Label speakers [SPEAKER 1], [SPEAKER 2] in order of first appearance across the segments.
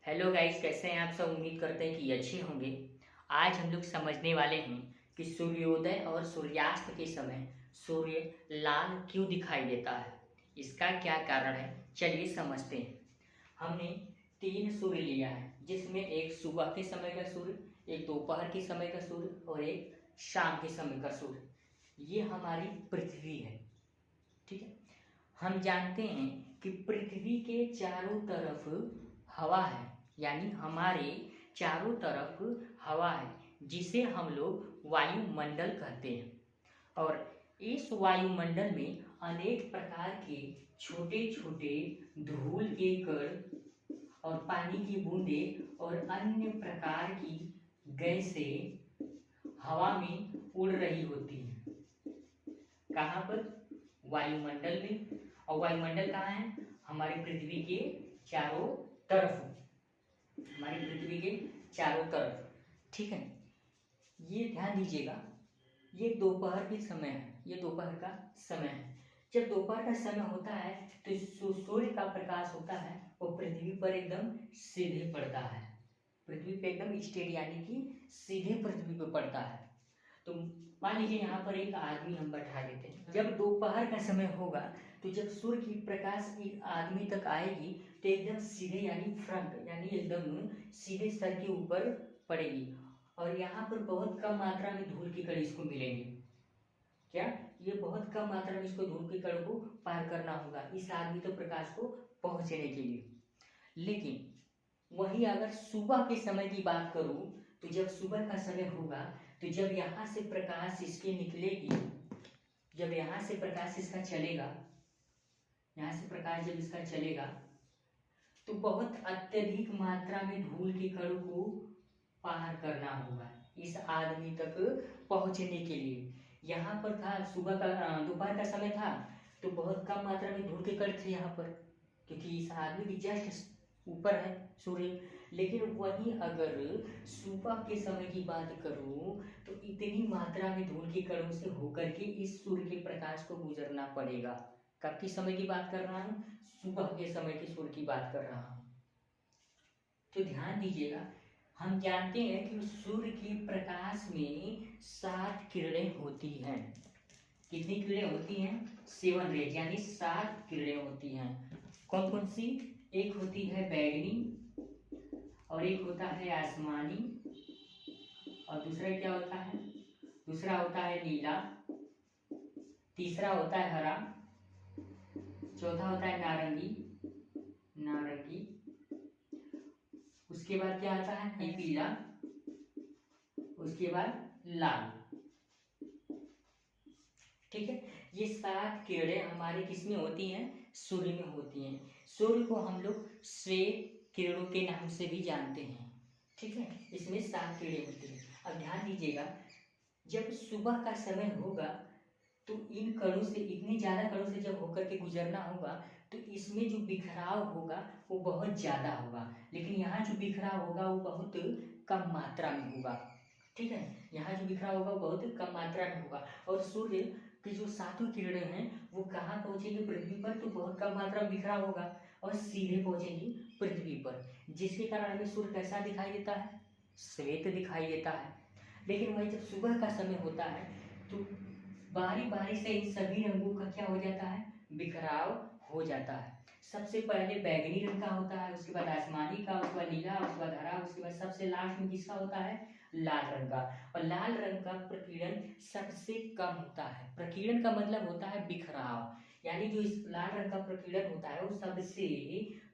[SPEAKER 1] Hello guys, कैसे हैं आप सब। उम्मीद करते हैं कि अच्छे होंगे। आज हम लोग समझने वाले हैं कि सूर्योदय और सूर्यास्त के समय सूर्य लाल क्यों दिखाई देता है, इसका क्या कारण है। चलिए समझते हैं। हमने तीन सूर्य लिया है, जिसमें एक सुबह के समय का सूर्य, एक दोपहर के समय का सूर्य और एक शाम के समय का सूर्य। ये हमारी पृथ्वी है, ठीक है। हम जानते हैं कि पृथ्वी के चारों तरफ हवा है, यानी हमारे चारों तरफ हवा है, जिसे हम लोग वायुमंडल कहते हैं। और इस वायुमंडल में अनेक प्रकार के छोटे छोटे धूल के कण और पानी की बूंदें और अन्य प्रकार की गैसें हवा में उड़ रही होती हैं। कहाँ पर? वायुमंडल में। और वायुमंडल कहाँ है? हमारी पृथ्वी के चारों तरफ, हमारी पृथ्वी के चारों तरफ, ठीक है। ये ध्यान दीजिएगा, ये दोपहर के समय है, ये दोपहर का समय है। जब दोपहर का समय होता है तो सूर्य का प्रकाश होता है वो पृथ्वी पर एकदम सीधे पड़ता है, पृथ्वी पे एकदम स्ट्रेट, यानी कि सीधे पृथ्वी पे पड़ता है। तो मान लीजिए यहाँ पर एक आदमी हम बैठा देते हैं। जब दोपहर का समय होगा तो जब सूर्य की प्रकाश एक आदमी तक आएगी तो एकदम सीधे, यानी फ्रंट, यानी एकदम सीधे सर के ऊपर पड़ेगी। और यहाँ पर बहुत कम मात्रा में धूल के कण इसको मिलेंगे। क्या? ये बहुत कम मात्रा में इसको धूल के कण को पार करना होगा इस आदमी तक प्रकाश को पहुंचने के लिए। लेकिन वही अगर सुबह के समय की बात करूं तो जब सुबह का समय होगा तो जब यहाँ से प्रकाश इसके निकलेगी, जब यहाँ से प्रकाश इसका चलेगा, यहाँ से प्रकाश जब इसका चलेगा तो बहुत अत्यधिक मात्रा में धूल के कणों को पार करना होगा इस आदमी तक पहुंचने के लिए। यहाँ पर था सुबह का, दोपहर का समय था तो बहुत कम मात्रा में धूल के कण थे यहाँ पर, क्योंकि इस आदमी की जस्ट ऊपर है सूर्य। लेकिन वहीं अगर सुबह के समय की बात करूं तो इतनी मात्रा में धूल के कणों से होकर के इस सूर्य के प्रकाश को गुजरना पड़ेगा। कब की समय की बात कर रहा हूं? सुबह के समय के सूर्य की बात कर रहा हूं। तो ध्यान दीजिएगा, हम जानते हैं कि सूर्य के प्रकाश में 7 किरणें होती हैं। कितनी किरणें होती हैं? 7 रेज, यानी 7 किरणें होती हैं। कौन कौन सी? एक होती है बैगनी, और एक होता है आसमानी, और दूसरा क्या होता है? दूसरा होता है नीला, तीसरा होता है हरा, चौथा होता है नारंगी, नारंगी, उसके बाद क्या आता है? पीला, उसके बाद लाल, ठीक है। ये 7 किरणें हमारे किसमें होती हैं? सूर्य में होती हैं। सूर्य को हम लोग श्वेत किरणों के नाम से भी जानते हैं, ठीक है। इसमें 7 किरणें होती हैं। अब ध्यान दीजिएगा, जब सुबह का समय होगा तो इन कणों से, इतने ज्यादा कणों से जब होकर के गुजरना होगा तो इसमें जो बिखराव होगा वो बहुत ज्यादा होगा, लेकिन यहाँ जो बिखराव होगा वो बहुत कम मात्रा में होगा, ठीक है। यहाँ जो बिखराव होगा वो बहुत कम मात्रा में होगा। और सूर्य की जो 7 किरणें हैं वो कहाँ पहुंचेगी? पृथ्वी पर, तो बहुत कम मात्रा में बिखराव होगा और सीधे पहुंचेगी पृथ्वी पर, जिसके कारण हमें सूर्य कैसा दिखाई देता है? श्वेत दिखाई देता है। लेकिन वही जब सुबह का समय होता है तो बारी बारी से इन सभी रंगों का क्या हो जाता है? बिखराव हो जाता है। सबसे पहले बैगनी रंग का होता है, उसके बाद आसमानी का, उसके बाद नीला, उसके बाद हरा, उसके बाद सबसे लास्ट में किसका होता है? लाल रंग का। और लाल रंग का प्रकीर्णन सबसे कम होता है। प्रकीर्णन का मतलब होता है बिखराव, यानी जो इस लाल रंग का प्रकीर्णन होता है वो सबसे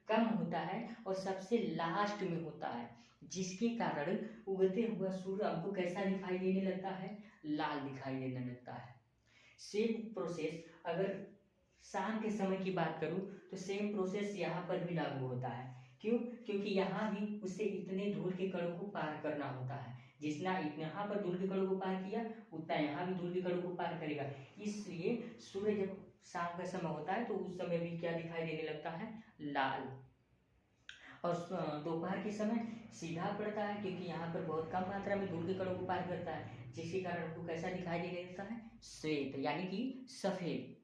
[SPEAKER 1] कम होता है और सबसे लास्ट में होता है, जिसके कारण उगते हुआ सूर्य हमको कैसा दिखाई देने लगता है? लाल दिखाई देने लगता है। सेम प्रोसेस अगर शाम के समय की बात करूं तो सेम प्रोसेस यहाँ पर भी लागू होता है। क्यों? क्योंकि यहाँ भी उसे इतने धूल के कणों को पार करना होता है, जितना यहाँ पर धूल के कणों को पार किया उतना यहाँ भी धूल के कणों को पार करेगा। इसलिए सूर्य जब शाम का समय होता है तो उस समय भी क्या दिखाई देने लगता है? लाल। और दोपहर के समय सीधा पड़ता है, क्योंकि यहाँ पर बहुत कम मात्रा में धूल के कणों को पार करता है, जिसके कारण हमको कैसा दिखाई देने लगता है? श्वेत, यानी कि सफेद।